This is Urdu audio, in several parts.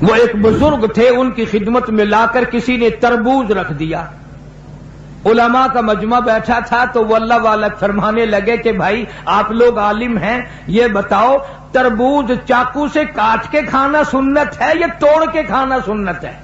وہ ایک بزرگ تھے، ان کی خدمت میں لا کر کسی نے تربوز رکھ دیا. علماء کا مجمع بیٹھا تھا تو وہ اللہ والا فرمانے لگے کہ بھائی آپ لوگ عالم ہیں، یہ بتاؤ تربوز چاقو سے کاٹ کے کھانا سنت ہے یا توڑ کے کھانا سنت ہے؟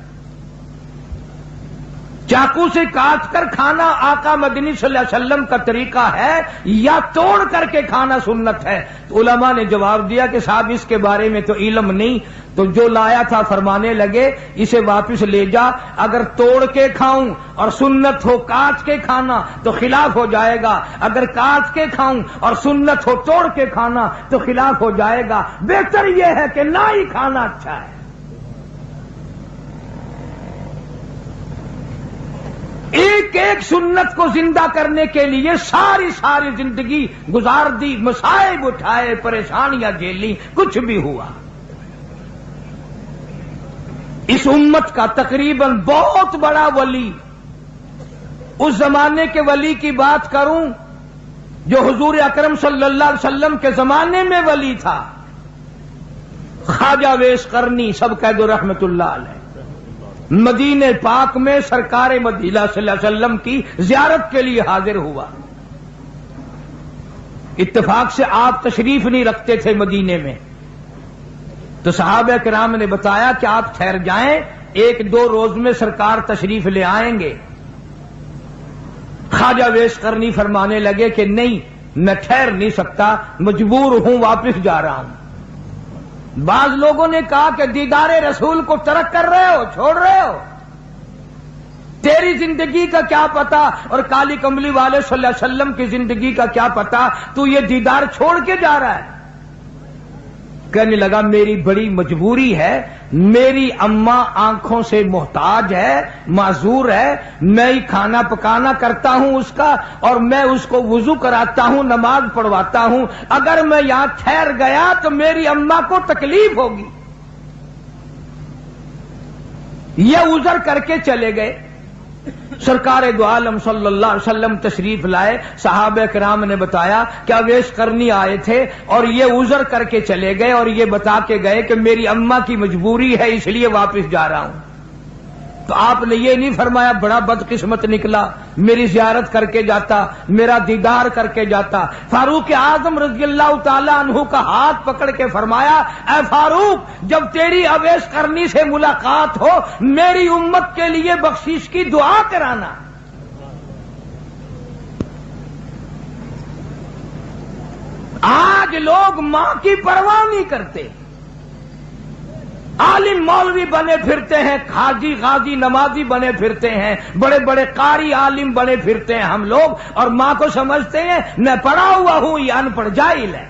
چاقو سے کاٹ کر کھانا آقا مدنی صلی اللہ علیہ وسلم کا طریقہ ہے یا توڑ کر کے کھانا سنت ہے؟ تو علماء نے جواب دیا کہ صاحب اس کے بارے میں تو علم نہیں. تو جو لایا تھا فرمانے لگے اسے واپس لے جا، اگر توڑ کے کھاؤں اور سنت ہو کاٹ کے کھانا تو خلاف ہو جائے گا، اگر کاٹ کے کھاؤں اور سنت ہو توڑ کے کھانا تو خلاف ہو جائے گا. بہتر یہ ہے کہ نہ ہی کھانا اچھا ہے. ایک ایک سنت کو زندہ کرنے کے لیے ساری زندگی گزار دی، مصائب اٹھائے، پریشانیاں جھیلی، کچھ بھی ہوا. اس امت کا تقریباً بہت بڑا ولی، اس زمانے کے ولی کی بات کروں جو حضور اکرم صلی اللہ علیہ وسلم کے زمانے میں ولی تھا، خواجہ ویس قرنی سب کہہ دو رحمت اللہ علیہ. مدینہ پاک میں سرکار مدینہ صلی اللہ علیہ وسلم کی زیارت کے لیے حاضر ہوا. اتفاق سے آپ تشریف نہیں رکھتے تھے مدینے میں، تو صحابہ کرام نے بتایا کہ آپ ٹھہر جائیں، 1-2 روز میں سرکار تشریف لے آئیں گے. خواجہ ویس قرنی فرمانے لگے کہ نہیں، میں ٹھہر نہیں سکتا، مجبور ہوں، واپس جا رہا ہوں. بعض لوگوں نے کہا کہ دیدار رسول کو ترک کر رہے ہو، چھوڑ رہے ہو، تیری زندگی کا کیا پتا اور کالی کملی والے صلی اللہ علیہ وسلم کی زندگی کا کیا پتا، تو یہ دیدار چھوڑ کے جا رہا ہے. کہنے لگا میری بڑی مجبوری ہے، میری اماں آنکھوں سے محتاج ہے، معذور ہے، میں ہی کھانا پکانا کرتا ہوں اس کا، اور میں اس کو وضو کراتا ہوں، نماز پڑھواتا ہوں. اگر میں یہاں ٹھہر گیا تو میری اماں کو تکلیف ہوگی. یہ عذر کر کے چلے گئے. سرکار دو عالم صلی اللہ علیہ وسلم تشریف لائے. صحابہ کرام نے بتایا کہ اویس قرنی آئے تھے اور یہ عذر کر کے چلے گئے اور یہ بتا کے گئے کہ میری اماں کی مجبوری ہے اس لیے واپس جا رہا ہوں. تو آپ نے یہ نہیں فرمایا بڑا بدقسمت نکلا، میری زیارت کر کے جاتا، میرا دیدار کر کے جاتا. فاروق اعظم رضی اللہ تعالی عنہ کا ہاتھ پکڑ کے فرمایا اے فاروق، جب تیری اویس قرنی سے ملاقات ہو میری امت کے لیے بخشش کی دعا کرانا. آج لوگ ماں کی پرواہ نہیں کرتے، عالم مولوی بنے پھرتے ہیں، حاجی غازی نمازی بنے پھرتے ہیں، بڑے بڑے قاری عالم بنے پھرتے ہیں ہم لوگ، اور ماں کو سمجھتے ہیں میں پڑھا ہوا ہوں یہ ان پڑھ جاہل ہے.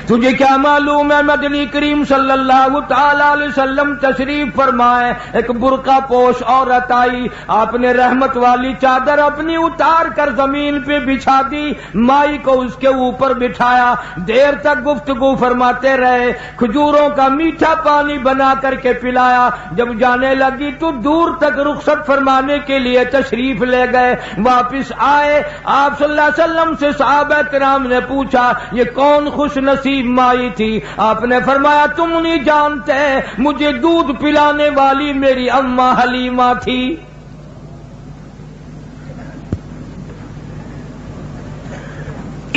تجھے کیا معلوم ہے مدنی کریم صلی اللہ تعالی علیہ وسلم تشریف فرمائے، ایک برقع پوش عورت آئی، آپ نے رحمت والی چادر اپنی اتار کر زمین پہ بچھا دی، مائی کو اس کے اوپر بٹھایا، دیر تک گفتگو فرماتے رہے، کھجوروں کا میٹھا پانی بنا کر کے پلایا. جب جانے لگی تو دور تک رخصت فرمانے کے لیے تشریف لے گئے. واپس آئے آپ صلی اللہ علیہ وسلم سے صحابہ کرام نے پوچھا یہ کون خوش نصیب مائی تھی؟ آپ نے فرمایا تم نہیں جانتے، مجھے دودھ پلانے والی میری اماں حلیمہ تھی.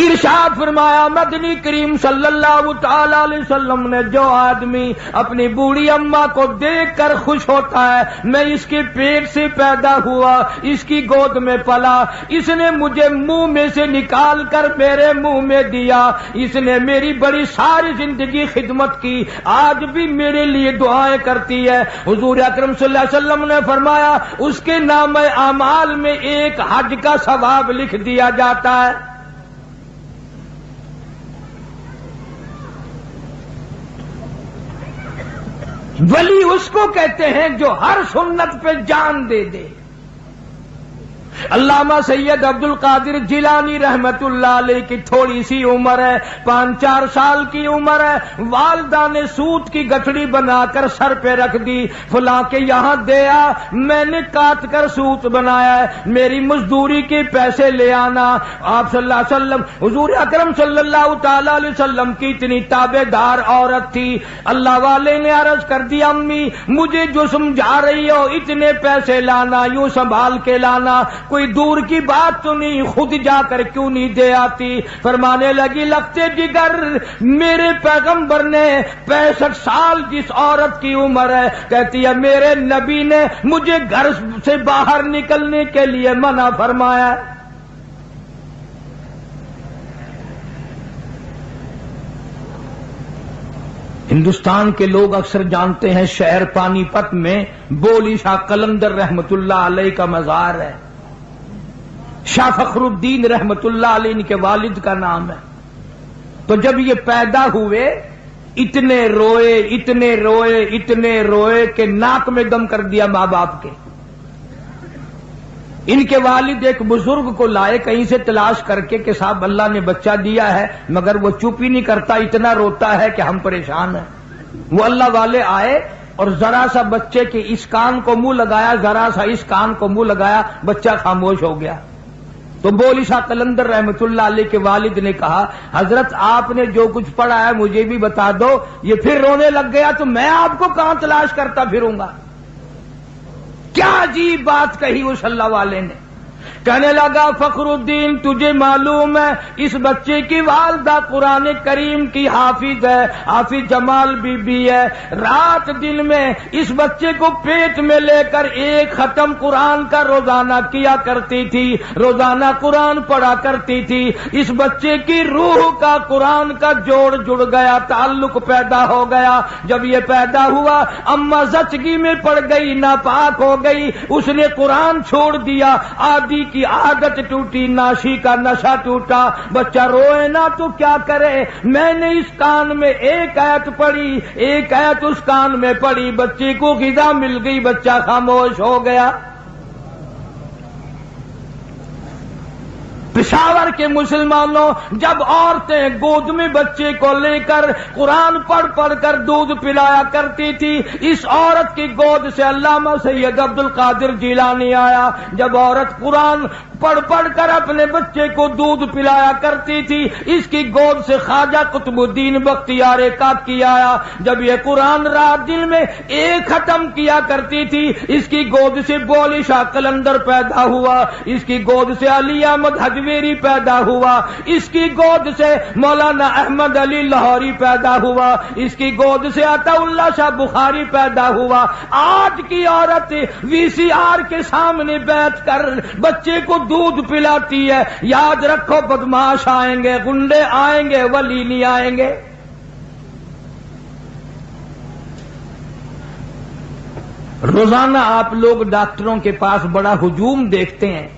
ارشاد فرمایا مدنی کریم صلی اللہ تعالی علیہ وسلم نے جو آدمی اپنی بوڑھی اماں کو دیکھ کر خوش ہوتا ہے، میں اس کے پیٹ سے پیدا ہوا، اس کی گود میں پلا، اس نے مجھے منہ میں سے نکال کر میرے منہ میں دیا، اس نے میری بڑی ساری زندگی خدمت کی، آج بھی میرے لیے دعائیں کرتی ہے. حضور اکرم صلی اللہ علیہ وسلم نے فرمایا اس کے نام اعمال میں ایک حج کا ثواب لکھ دیا جاتا ہے. ولی اس کو کہتے ہیں جو ہر سنت پہ جان دے دے. علامہ سید عبد القادر جیلانی رحمت اللہ علیہ کی تھوڑی سی عمر ہے، 5-4 سال کی عمر ہے، والدہ نے سوت کی گٹھڑی بنا کر سر پہ رکھ دی، فلاں کے یہاں دیا، میں نے کاٹ کر سوت بنایا ہے، میری مزدوری کے پیسے لے آنا۔ آپ صلی اللہ علیہ وسلم، حضور اکرم صلی اللہ تعالی علیہ وسلم کی اتنی تابع دار عورت تھی، اللہ والے نے عرض کر دیا امی مجھے جو سمجھا رہی ہو اتنے پیسے لانا، یوں سنبھال کے لانا، کوئی دور کی بات تو نہیں، خود جا کر کیوں نہیں دے آتی؟ فرمانے لگی لگتے جگر میرے پیغمبر نے 65 سال جس عورت کی عمر ہے، کہتی ہے میرے نبی نے مجھے گھر سے باہر نکلنے کے لیے منع فرمایا۔ ہندوستان کے لوگ اکثر جانتے ہیں شہر پانی پت میں بولی شاہ قلندر رحمت اللہ علیہ کا مزار ہے، شاہ فخر الدین رحمت اللہ علیہ ان کے والد کا نام ہے۔ تو جب یہ پیدا ہوئے اتنے روئے کہ ناک میں دم کر دیا ماں باپ کے۔ ان کے والد ایک بزرگ کو لائے کہیں سے تلاش کر کے کہ صاحب اللہ نے بچہ دیا ہے، مگر وہ چپ ہی نہیں کرتا، اتنا روتا ہے کہ ہم پریشان ہیں۔ وہ اللہ والے آئے اور ذرا سا بچے کے اس کان کو منہ لگایا، ذرا سا اس کان کو منہ لگایا، بچہ خاموش ہو گیا۔ تو بولی شاہ قلندر رحمت اللہ علیہ کے والد نے کہا حضرت آپ نے جو کچھ پڑھا ہے مجھے بھی بتا دو، یہ پھر رونے لگ گیا تو میں آپ کو کہاں تلاش کرتا پھروں گا؟ کیا عجیب بات کہی اس اللہ والے نے۔ کہنے لگا فخر الدین تجھے معلوم ہے اس بچے کی والدہ قرآن کریم کی حافظ ہے، حافظ جمال بی بی ہے، رات دن میں اس بچے کو پیٹ میں لے کر ایک ختم قرآن کا روزانہ کیا کرتی تھی، روزانہ قرآن پڑھا کرتی تھی۔ اس بچے کی روح کا قرآن کا جوڑ جڑ گیا، تعلق پیدا ہو گیا۔ جب یہ پیدا ہوا اماں زچگی میں پڑ گئی، ناپاک ہو گئی، اس نے قرآن چھوڑ دیا، آدھی کی عادت ٹوٹی، ناشی کا نشہ ٹوٹا، بچہ روئے نہ تو کیا کرے؟ میں نے اس کان میں ایک آیت پڑھی، ایک آیت اس کان میں پڑھی، بچے کو غذا مل گئی، بچہ خاموش ہو گیا۔ پشاور کے مسلمانوں جب عورتیں گود میں بچے کو لے کر قرآن پڑھ پڑھ کر دودھ پلایا کرتی تھی، اس عورت کی گود سے علامہ سید عبد القادر جیلانی آیا۔ جب عورت قرآن پڑھ پڑھ کر اپنے بچے کو دودھ پلایا کرتی تھی، اس کی گود سے خواجہ قطب الدین بختیار کاکی آیا۔ جب یہ قرآن رات دن میں ایک ختم کیا کرتی تھی، اس کی گود سے بولی شاہ قلندر پیدا ہوا، اس کی گود سے علی احمد حجویری پیدا ہوا، اس کی گود سے مولانا احمد علی لاہوری پیدا ہوا، اس کی گود سے عطا اللہ شاہ بخاری پیدا ہوا۔ آج کی عورت VCR کے سامنے بیٹھ کر بچے کو دودھ پلاتی ہے۔ یاد رکھو بدماش آئیں گے، گنڈے آئیں گے، ولی نہیں آئیں گے۔ روزانہ آپ لوگ ڈاکٹروں کے پاس بڑا ہجوم دیکھتے ہیں،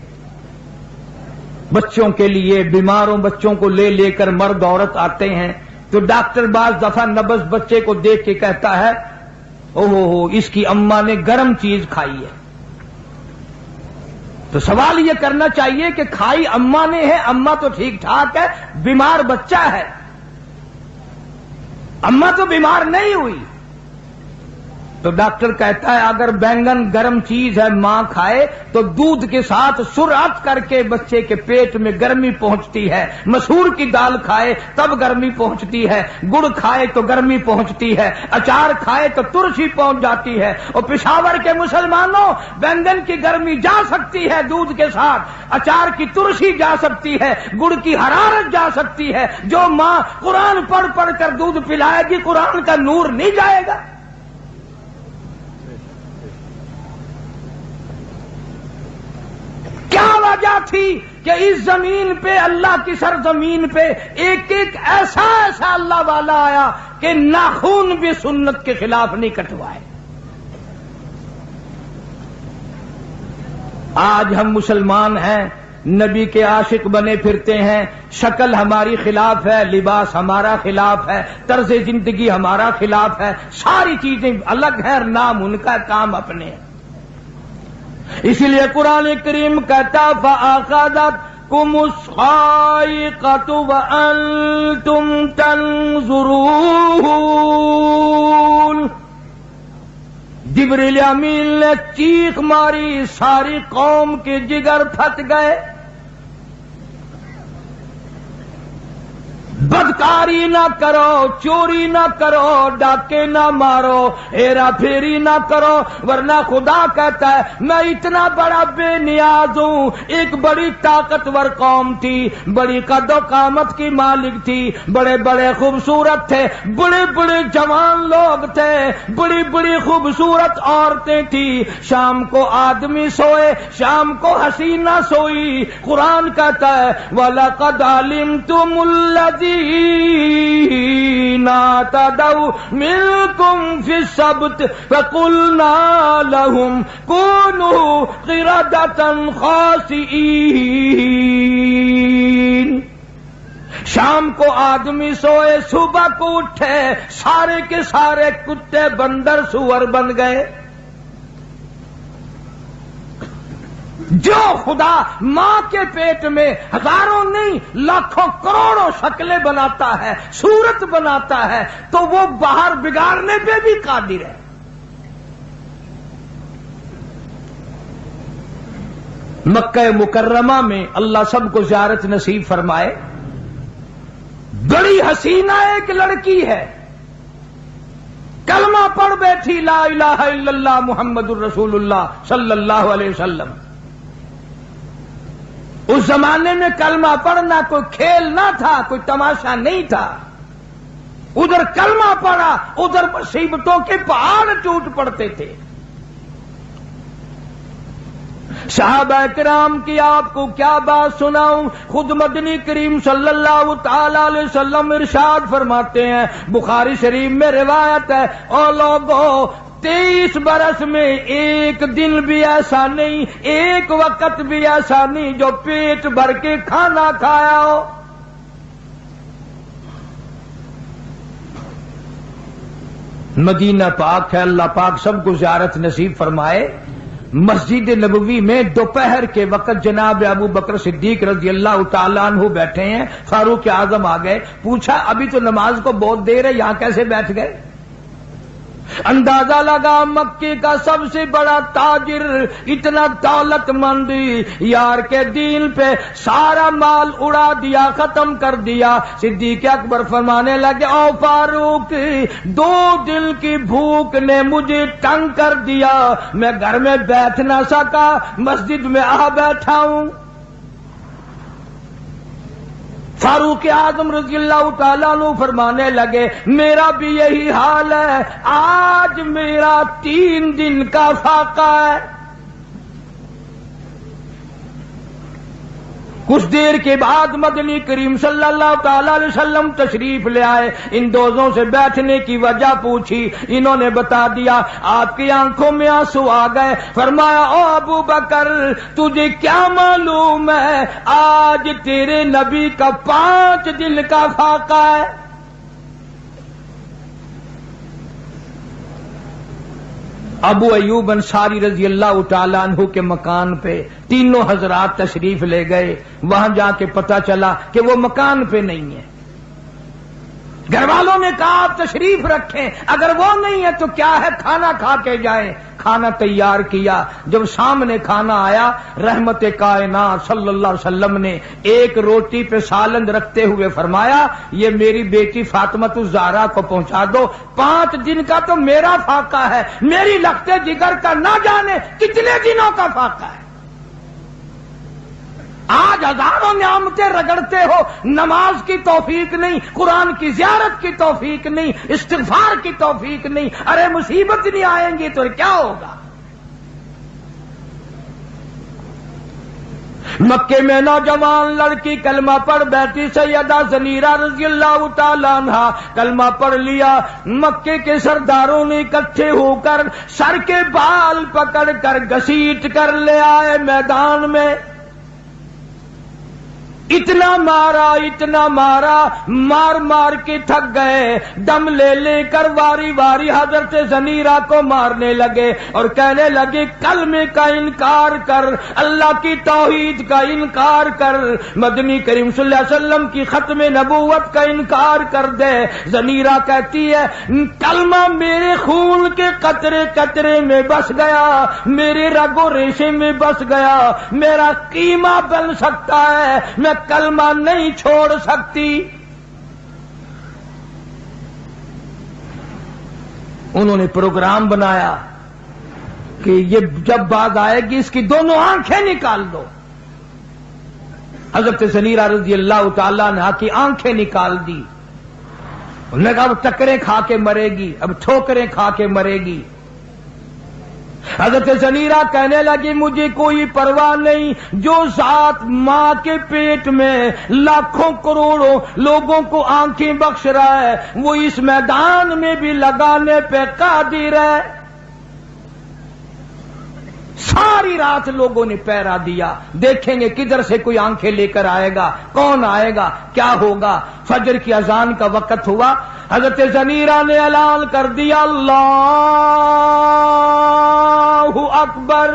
بچوں کے لیے بیماروں بچوں کو لے لے کر مرد عورت آتے ہیں، تو ڈاکٹر بعض دفعہ نبض بچے کو دیکھ کے کہتا ہے اوہ اس کی اماں نے گرم چیز کھائی ہے۔ تو سوال یہ کرنا چاہیے کہ کھائی اماں نے ہے، اماں تو ٹھیک ٹھاک ہے، بیمار بچہ ہے، اماں تو بیمار نہیں ہوئی۔ تو ڈاکٹر کہتا ہے اگر بینگن گرم چیز ہے ماں کھائے تو دودھ کے ساتھ سرعت کر کے بچے کے پیٹ میں گرمی پہنچتی ہے، مسور کی دال کھائے تب گرمی پہنچتی ہے، گڑ کھائے تو گرمی پہنچتی ہے، اچار کھائے تو ترشی پہنچ جاتی ہے۔ اور پشاور کے مسلمانوں بینگن کی گرمی جا سکتی ہے دودھ کے ساتھ، اچار کی ترشی جا سکتی ہے، گڑ کی حرارت جا سکتی ہے۔ جو ماں قرآن پڑھ پڑھ کر دودھ پلائے گی قرآن کا نور نہیں جائے گا؟ کیا وجہ تھی کہ اس زمین پہ اللہ کی سرزمین پہ ایک ایک ایسا اللہ والا آیا کہ ناخون بھی سنت کے خلاف نہیں کٹوائے؟ آج ہم مسلمان ہیں، نبی کے عاشق بنے پھرتے ہیں، شکل ہماری خلاف ہے، لباس ہمارا خلاف ہے، طرز زندگی ہمارا خلاف ہے، ساری چیزیں الگ ہیں، نام ان کا، کام اپنے ہیں۔ اسی لیے قرآن کریم کہتا فَأَخَذَتْكُمُ الصَّاعِقَةُ وَأَنْتُمْ تَنْظُرُونَ، جبریل امین نے چیخ ماری، ساری قوم کے جگر پھٹ گئے۔ بدکاری نہ کرو، چوری نہ کرو، ڈاکے نہ مارو، ہیرا پھیری نہ کرو، ورنہ خدا کہتا ہے میں اتنا بڑا بے نیاز ہوں۔ ایک بڑی طاقتور قوم تھی، بڑی قد و قامت کی مالک تھی، بڑے بڑے خوبصورت تھے، بڑے بڑے جوان لوگ تھے، بڑی بڑی خوبصورت عورتیں تھیں۔ شام کو آدمی سوئے، شام کو حسینہ سوئی۔ قرآن کہتا ہے وَلَقَدْ عَلِمْتُمُ الَّذِينَ اعْتَدَوْا مِنْكُمْ فِي السَّبْتِ فَقُلْنَا لَهُمْ كُونُوا قِرَدَةً خَاسِئِينَ۔ شام کو آدمی سوئے، صبح کو اٹھے، سارے کے سارے کتے بندر سور بن گئے۔ جو خدا ماں کے پیٹ میں ہزاروں نہیں لاکھوں کروڑوں شکلیں بناتا ہے، صورت بناتا ہے، تو وہ باہر بگاڑنے پہ بھی قادر ہے۔ مکہ مکرمہ میں اللہ سب کو زیارت نصیب فرمائے، بڑی حسینہ ایک لڑکی ہے، کلمہ پڑھ بیٹھی لا الہ الا اللہ محمد الرسول اللہ صلی اللہ علیہ وسلم۔ اس زمانے میں کلمہ پڑھنا کوئی کھیل نہ تھا، کوئی تماشا نہیں تھا۔ ادھر کلمہ پڑھا، ادھر مصیبتوں کے پہاڑ ٹوٹ پڑتے تھے۔ صحابہ کرام کی آپ کو کیا بات سناؤں، خود مدنی کریم صلی اللہ تعالی علیہ وسلم ارشاد فرماتے ہیں، بخاری شریف میں روایت ہے، او لوگوں 23 برس میں ایک دن بھی ایسا نہیں، ایک وقت بھی ایسا نہیں جو پیٹ بھر کے کھانا کھایا ہو۔ مدینہ پاک ہے، اللہ پاک سب کو زیارت نصیب فرمائے۔ مسجد نبوی میں دوپہر کے وقت جناب ابو بکر صدیق رضی اللہ تعالیٰ عنہ بیٹھے ہیں، فاروق اعظم آ گئے، پوچھا ابھی تو نماز کو بہت دیر ہے، یہاں کیسے بیٹھ گئے؟ اندازہ لگا مکے کا سب سے بڑا تاجر، اتنا دولت مند، یار کے دین پہ سارا مال اڑا دیا، ختم کر دیا۔ صدیق اکبر فرمانے لگے او فاروق، 2 دن کی بھوک نے مجھے تنگ کر دیا، میں گھر میں بیٹھ نہ سکا، مسجد میں آ بیٹھا ہوں۔ فاروق اعظم رضی اللہ تعالیٰ عنہ فرمانے لگے میرا بھی یہی حال ہے، آج میرا 3 دن کا فاقہ ہے۔ کچھ دیر کے بعد مدنی کریم صلی اللہ تعالی علیہ وسلم تشریف لے آئے، ان دوزوں سے بیٹھنے کی وجہ پوچھی، انہوں نے بتا دیا، آپ کی آنکھوں میں آنسو آ گئے۔ فرمایا او ابو بکر تجھے کیا معلوم ہے آج تیرے نبی کا 5 دن کا فاقہ ہے۔ ابو ایوب انصاری رضی اللہ تعالیٰ عنہ کے مکان پہ تینوں حضرات تشریف لے گئے، وہاں جا کے پتہ چلا کہ وہ مکان پہ نہیں ہے۔ گھر والوں نے کہا آپ تشریف رکھیں، اگر وہ نہیں ہے تو کیا ہے کھانا کھا کے جائیں۔ کھانا تیار کیا، جب سامنے کھانا آیا رحمت کائنات صلی اللہ علیہ وسلم نے ایک روٹی پہ سالن رکھتے ہوئے فرمایا یہ میری بیٹی فاطمۃ الزہرا کو پہنچا دو، 5 دن کا تو میرا فاقہ ہے، میری لختے جگر کا نہ جانے کتنے دنوں کا فاقہ ہے۔ آج ہزاروں نعمتیں رگڑتے ہو، نماز کی توفیق نہیں، قرآن کی زیارت کی توفیق نہیں، استغفار کی توفیق نہیں، ارے مصیبت نہیں آئیں گی تو کیا ہوگا؟ مکے میں نوجوان لڑکی کلمہ پڑھ بیٹھی، سیدہ زنیرہ رضی اللہ تعالیٰ عنہا کلمہ پڑھ لیا۔ مکے کے سرداروں نے اکٹھے ہو کر سر کے بال پکڑ کر گھسیٹ کر لے آئے میدان میں۔ اتنا مارا مار مار کے تھک گئے، دم لے کر واری واری حضرت زنیرہ کو مارنے لگے اور کہنے لگے کلمے کا انکار کر، اللہ کی توحید کا انکار کر، مدنی کریم صلی اللہ علیہ وسلم کی ختم نبوت کا انکار کر دے۔ زنیرہ کہتی ہے کلمہ میرے خون کے قطرے قطرے میں بس گیا، میرے رگ و ریشے میں بس گیا، میرا قیمہ بن سکتا ہے، میں کلمہ نہیں چھوڑ سکتی۔ انہوں نے پروگرام بنایا کہ یہ جب بات آئے گی اس کی دونوں آنکھیں نکال دو۔ حضرت زنیرہ رضی اللہ تعالیٰ عنہا کی آنکھیں نکال دی۔ انہوں نے کہا اب ٹکریں کھا کے مرے گی، اب ٹھوکریں کھا کے مرے گی۔ حضرت زنیرہ کہنے لگی مجھے کوئی پرواہ نہیں، جو ذات ماں کے پیٹ میں لاکھوں کروڑوں لوگوں کو آنکھیں بخش رہا ہے وہ اس میدان میں بھی لگانے پہ قادر ہے۔ ساری رات لوگوں نے پہرا دیا، دیکھیں گے کدھر سے کوئی آنکھیں لے کر آئے گا، کون آئے گا، کیا ہوگا۔ فجر کی اذان کا وقت ہوا، حضرت زنیرہ نے اعلان کر دیا اللہ اکبر۔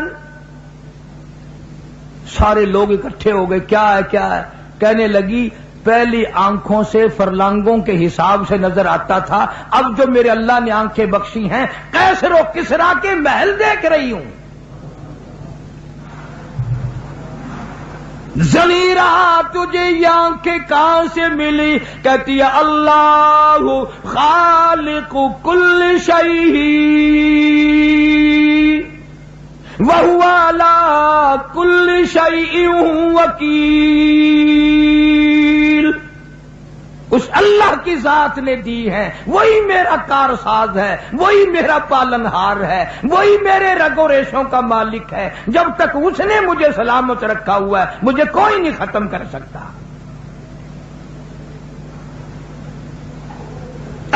سارے لوگ اکٹھے ہو گئے، کیا ہے کیا ہے؟ کہنے لگی پہلی آنکھوں سے فرلانگوں کے حساب سے نظر آتا تھا، اب جو میرے اللہ نے آنکھیں بخشی ہیں کیسر و کسرا کے محل دیکھ رہی ہوں۔ زنیرہ تجھے یہ آنکھیں کہاں سے ملی؟ کہتی ہے اللہ خالق کل شیء وہو علی کل شیء وکیل۔ اس اللہ کی ذات نے دی ہے، وہی میرا کارساز ہے، وہی میرا پالنہار ہے، وہی میرے رگ و ریشوں کا مالک ہے۔ جب تک اس نے مجھے سلامت رکھا ہوا ہے مجھے کوئی نہیں ختم کر سکتا۔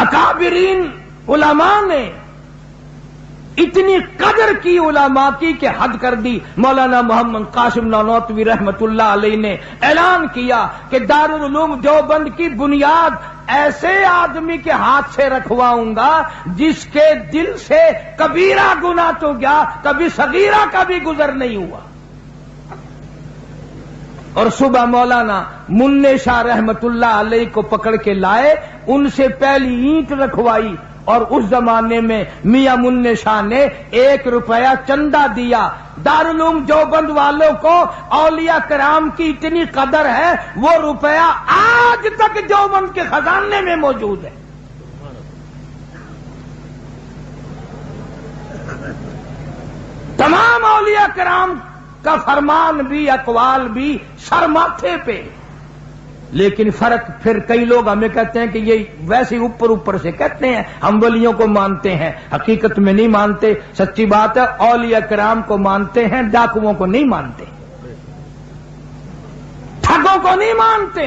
اکابرین علماء نے اتنی قدر کی علماء کی کہ حد کر دی۔ مولانا محمد قاسم نانوتوی رحمت اللہ علیہ نے اعلان کیا کہ دارالعلوم دیوبند کی بنیاد ایسے آدمی کے ہاتھ سے رکھواؤں گا جس کے دل سے کبیرہ گناہ تو گیا، کبھی صغیرہ کا بھی گزر نہیں ہوا۔ اور صبح مولانا منع شاہ رحمت اللہ علیہ کو پکڑ کے لائے، ان سے پہلی اینٹ رکھوائی، اور اس زمانے میں میاں منع شاہ نے 1 روپیہ چندہ دیا۔ دارالعلوم دیوبند والوں کو اولیاء کرام کی اتنی قدر ہے، وہ روپیہ آج تک دیوبند کے خزانے میں موجود ہے۔ تمام اولیاء کرام کا فرمان بھی اقوال بھی سر ماتھے پہ، لیکن فرق پھر کئی لوگ ہمیں کہتے ہیں کہ یہ ویسے اوپر سے کہتے ہیں، ہم ولیوں کو مانتے ہیں، حقیقت میں نہیں مانتے۔ سچی بات ہے، اولیاء کرام کو مانتے ہیں، ڈاکوؤں کو نہیں مانتے، ٹھگوں کو نہیں مانتے۔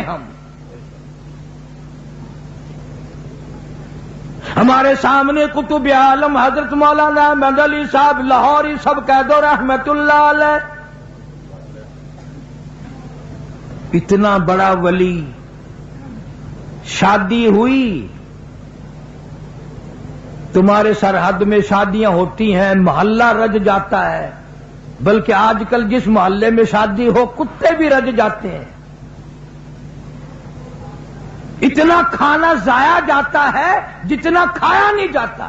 ہمارے سامنے قطب عالم حضرت مولانا احمد علی صاحب لاہوری سب کہہ دو رحمت اللہ علیہ، اتنا بڑا ولی، شادی ہوئی، تمہارے سرحد میں شادیاں ہوتی ہیں، محلہ رج جاتا ہے، بلکہ آج کل جس محلے میں شادی ہو کتے بھی رج جاتے ہیں۔ اتنا کھانا ضائع جاتا ہے جتنا کھایا نہیں جاتا۔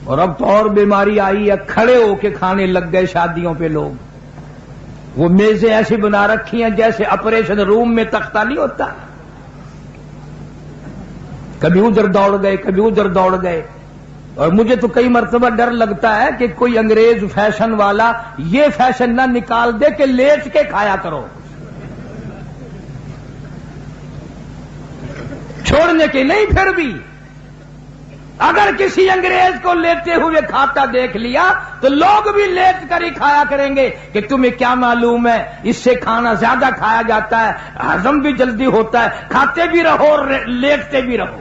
اور اب تو اور بیماری آئی ہے، کھڑے ہو کے کھانے لگ گئے شادیوں پہ لوگ۔ وہ میزیں ایسی بنا رکھی ہیں جیسے آپریشن روم میں تختہ نہیں ہوتا، کبھی ادھر دوڑ گئے کبھی ادھر دوڑ گئے۔ اور مجھے تو کئی مرتبہ ڈر لگتا ہے کہ کوئی انگریز فیشن والا یہ فیشن نہ نکال دے کہ لیٹ کے کھایا کرو، چھوڑنے کے نہیں۔ پھر بھی اگر کسی انگریز کو لیتے ہوئے کھاتا دیکھ لیا تو لوگ بھی لیٹ کر ہی کھایا کریں گے کہ تمہیں کیا معلوم ہے، اس سے کھانا زیادہ کھایا جاتا ہے، ہضم بھی جلدی ہوتا ہے، کھاتے بھی رہو اور لیٹتے بھی رہو۔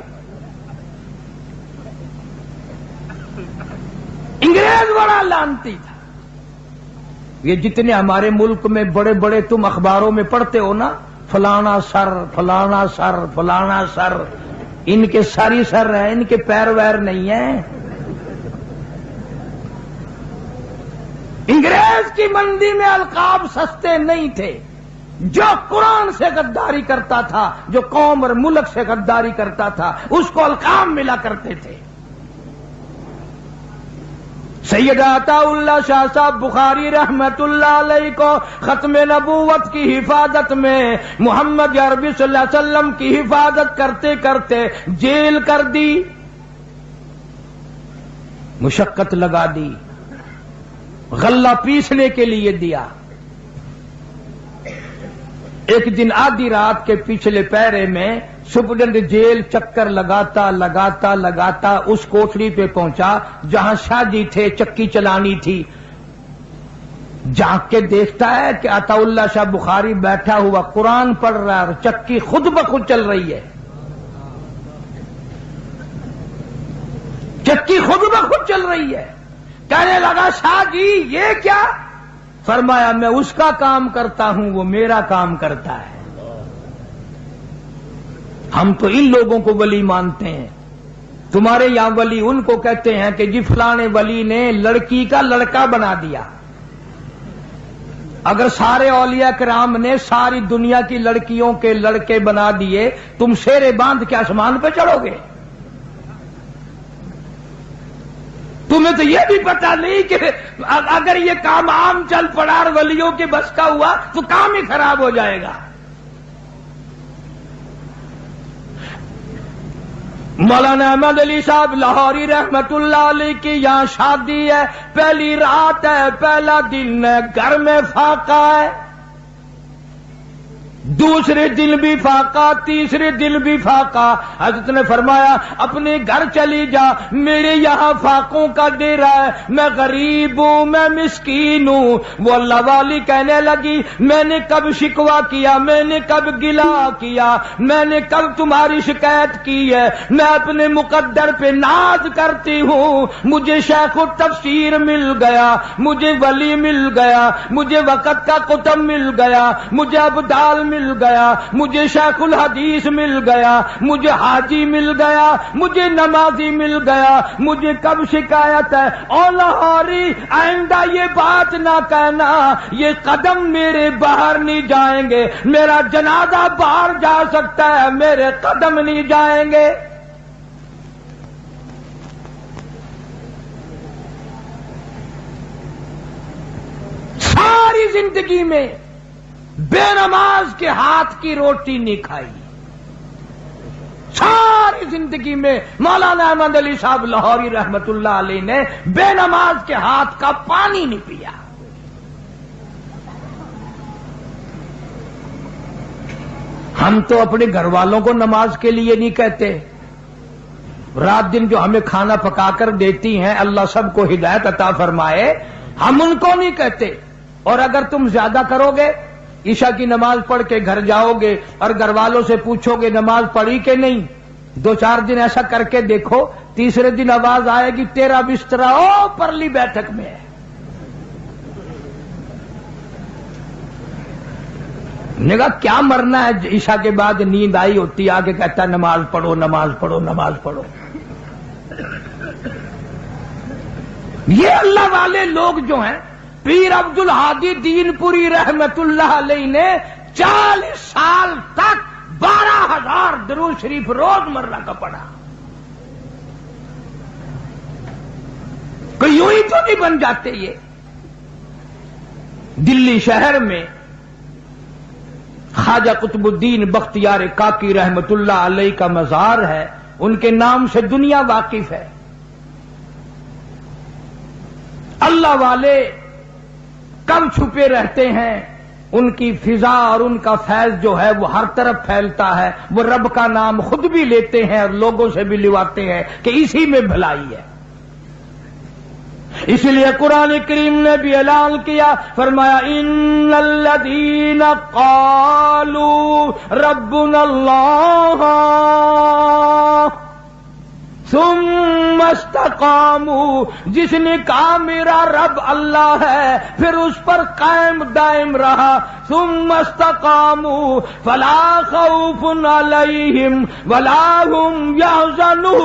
انگریز بڑا لعنتی تھا، یہ جتنے ہمارے ملک میں بڑے بڑے تم اخباروں میں پڑھتے ہو نا، فلانا سر فلانا سر فلانا سر، ان کے ساری سر ہیں، ان کے پیر ویر نہیں ہیں۔ انگریز کی منڈی میں القاب سستے نہیں تھے۔ جو قرآن سے غداری کرتا تھا، جو قوم اور ملک سے غداری کرتا تھا، اس کو القاب ملا کرتے تھے۔ سید عطا اللہ شاہ صاحب بخاری رحمت اللہ علیہ کو ختم نبوت کی حفاظت میں محمد عربی صلی اللہ علیہ وسلم کی حفاظت کرتے کرتے جیل کر دی، مشقت لگا دی، غلہ پیسنے کے لیے دیا۔ ایک دن آدھی رات کے پچھلے پیرے میں سپرڈنٹ جیل چکر لگاتا لگاتا لگاتا اس کوٹڑی پہ پہنچا جہاں شاہ جی تھے، چکی چلانی تھی۔ جھانک کے دیکھتا ہے کہ عطا اللہ شاہ بخاری بیٹھا ہوا قرآن پڑھ رہا ہے اور چکی خود بخود چل رہی ہے، چکی خود بخود چل رہی ہے۔ کہنے لگا شاہ جی یہ کیا؟ فرمایا میں اس کا کام کرتا ہوں، وہ میرا کام کرتا ہے۔ ہم تو ان لوگوں کو ولی مانتے ہیں، تمہارے یہاں ولی ان کو کہتے ہیں کہ جی فلانے ولی نے لڑکی کا لڑکا بنا دیا۔ اگر سارے اولیاء کرام نے ساری دنیا کی لڑکیوں کے لڑکے بنا دیے، تم شیرے باندھ کے آسمان پہ چڑھو گے؟ تمہیں تو یہ بھی پتا نہیں کہ اگر یہ کام عام چل پڑا اور ولیوں کے بس کا ہوا تو کام ہی خراب ہو جائے گا۔ مولانا احمد علی صاحب لاہوری رحمت اللہ علیہ کی یہاں شادی ہے، پہلی رات ہے، پہلا دن ہے، گھر میں فاقہ ہے، دوسرے دن بھی فاقہ، تیسرے دن بھی فاقہ۔ حضرت نے فرمایا اپنے گھر چلی جا، میرے یہاں فاقوں کا ڈیرا ہے، میں غریب ہوں، میں مسکین ہوں۔ وہ اللہ والی کہنے لگی میں نے کب شکوہ کیا، میں نے کب گلا کیا، میں نے کب تمہاری شکایت کی ہے؟ میں اپنے مقدر پہ ناز کرتی ہوں۔ مجھے شیخ التفسیر مل گیا، مجھے ولی مل گیا، مجھے وقت کا قطب مل گیا، مجھے ابدال مل گیا، مجھے شیخ الحدیث مل گیا، مجھے حاجی مل گیا، مجھے نمازی مل گیا۔ مجھے کب شکایت ہے؟ او لاہوری آئندہ یہ بات نہ کہنا، یہ قدم میرے باہر نہیں جائیں گے، میرا جنازہ باہر جا سکتا ہے، میرے قدم نہیں جائیں گے۔ ساری زندگی میں بے نماز کے ہاتھ کی روٹی نہیں کھائی، ساری زندگی میں مولانا احمد علی صاحب لاہوری رحمت اللہ علیہ نے بے نماز کے ہاتھ کا پانی نہیں پیا۔ ہم تو اپنے گھر والوں کو نماز کے لیے نہیں کہتے، رات دن جو ہمیں کھانا پکا کر دیتی ہیں، اللہ سب کو ہدایت عطا فرمائے، ہم ان کو نہیں کہتے۔ اور اگر تم زیادہ کرو گے، عشاء کی نماز پڑھ کے گھر جاؤ گے اور گھر والوں سے پوچھو گے نماز پڑھی کہ نہیں، 2-4 دن ایسا کر کے دیکھو، تیسرے دن آواز آئے گی تیرا بستر او پرلی بیٹھک میں ہے۔ نے کہا کیا مرنا ہے؟ عشاء کے بعد نیند آئی ہوتی، آگے کہتا نماز پڑھو نماز پڑھو نماز پڑھو۔ یہ اللہ والے لوگ جو ہیں، پیر عبد الہادی دین پوری رحمت اللہ علیہ نے 40 سال تک 12,000 درود شریف روز مرہ کا پڑھا۔ کوئی یوں ہی تو نہیں بن جاتے یہ۔ دلی شہر میں خواجہ قطب الدین بختیار کاکی رحمت اللہ علیہ کا مزار ہے، ان کے نام سے دنیا واقف ہے۔ اللہ والے کب چھپے رہتے ہیں، ان کی فضا اور ان کا فیض جو ہے وہ ہر طرف پھیلتا ہے۔ وہ رب کا نام خود بھی لیتے ہیں اور لوگوں سے بھی لواتے ہیں کہ اسی میں بھلائی ہے۔ اس لیے قرآن کریم نے بھی اعلان کیا، فرمایا ان الذین قالوا ربنا اللہ ثم استقاموا، جس نے کہا میرا رب اللہ ہے پھر اس پر قائم دائم رہا، ثم استقاموا فلا خوف علیہم ولا هم يحزنون،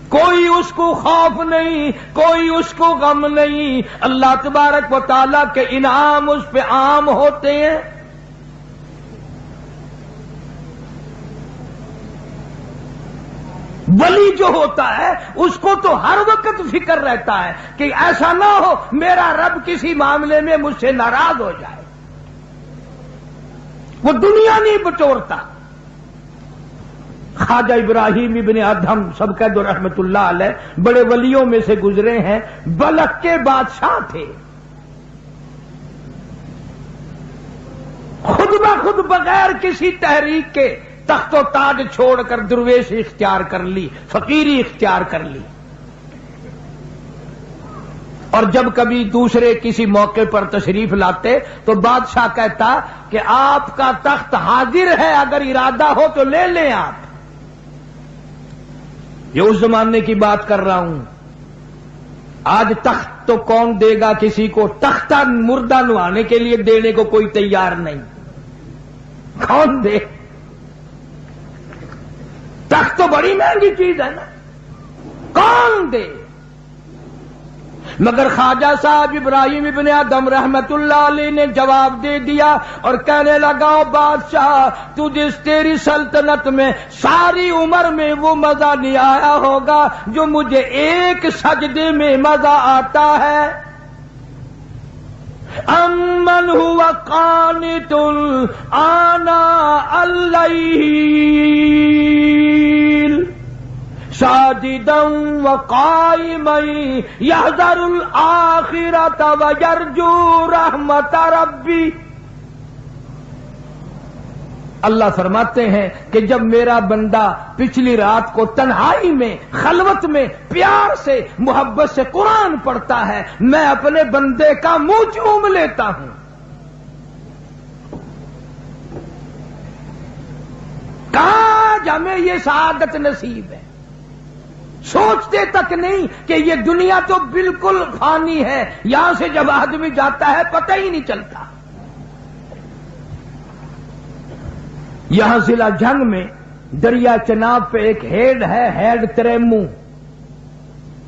کوئی اس کو خوف نہیں، کوئی اس کو غم نہیں، اللہ تبارک و تعالیٰ کے انعام اس پہ عام ہوتے ہیں۔ ولی جو ہوتا ہے اس کو تو ہر وقت فکر رہتا ہے کہ ایسا نہ ہو میرا رب کسی معاملے میں مجھ سے ناراض ہو جائے، وہ دنیا نہیں بٹورتا۔ خواجہ ابراہیم ابن ادہم سب کہہ دو رحمت اللہ علیہ، بڑے ولیوں میں سے گزرے ہیں، بلخ کے بادشاہ تھے، خود بخود بغیر کسی تحریک کے تخت و تاج چھوڑ کر درویشی اختیار کر لی، فقیری اختیار کر لی، اور جب کبھی دوسرے کسی موقع پر تشریف لاتے تو بادشاہ کہتا کہ آپ کا تخت حاضر ہے، اگر ارادہ ہو تو لے لیں آپ۔ یہ اس زمانے کی بات کر رہا ہوں، آج تخت تو کون دے گا کسی کو، تختہ مردہ نوانے کے لیے دینے کو کوئی تیار نہیں، کون دے؟ تخت تو بڑی مہنگی چیز ہے نا، کون دے؟ مگر خواجہ صاحب ابراہیم ابن ادہم رحمت اللہ علیہ نے جواب دے دیا اور کہنے لگا بادشاہ تجھے تیری سلطنت میں ساری عمر میں وہ مزہ نہیں آیا ہوگا جو مجھے ایک سجدے میں مزہ آتا ہے۔ امن ہوا قانت آناء اللیل ساجدا وقائما یحذر الآخرۃ ویرجو رحمت ربی۔ اللہ فرماتے ہیں کہ جب میرا بندہ پچھلی رات کو تنہائی میں خلوت میں پیار سے محبت سے قرآن پڑھتا ہے، میں اپنے بندے کا منہ چوم لیتا ہوں۔ کاش ہمیں یہ سعادت نصیب ہے، سوچتے تک نہیں کہ یہ دنیا تو بالکل فانی ہے، یہاں سے جب آدمی جاتا ہے پتہ ہی نہیں چلتا۔ یہاں ضلع جنگ میں دریا چناب پہ ایک ہیڈ ہے، ہیڈ تریمو،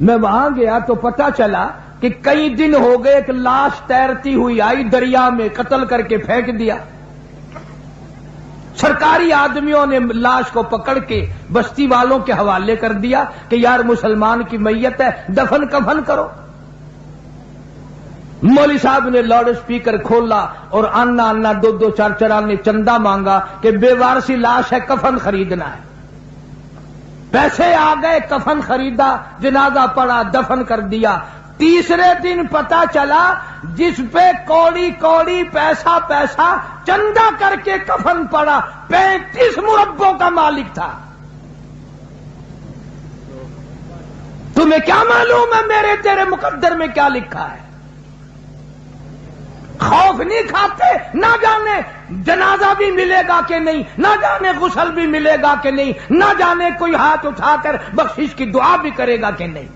میں وہاں گیا تو پتا چلا کہ کئی دن ہو گئے ایک لاش تیرتی ہوئی آئی، دریا میں قتل کر کے پھینک دیا۔ سرکاری آدمیوں نے لاش کو پکڑ کے بستی والوں کے حوالے کر دیا کہ یار مسلمان کی میت ہے، دفن کفن کرو۔ مولوی صاحب نے لاؤڈ اسپیکر کھولا اور آنا آنا دو دو چار چار نے چندہ مانگا کہ بے وارسی لاش ہے، کفن خریدنا ہے۔ پیسے آ گئے، کفن خریدا، جنازہ پڑا، دفن کر دیا۔ تیسرے دن پتا چلا جس پہ کوڑی کوڑی پیسہ پیسہ چندہ کر کے کفن پڑا 35 مربوں کا مالک تھا۔ تمہیں کیا معلوم ہے میرے تیرے مقدر میں کیا لکھا ہے؟ خوف نہیں کھاتے، نہ جانے جنازہ بھی ملے گا کہ نہیں، نہ جانے غسل بھی ملے گا کہ نہیں، نہ جانے کوئی ہاتھ اٹھا کر بخشش کی دعا بھی کرے گا کہ نہیں۔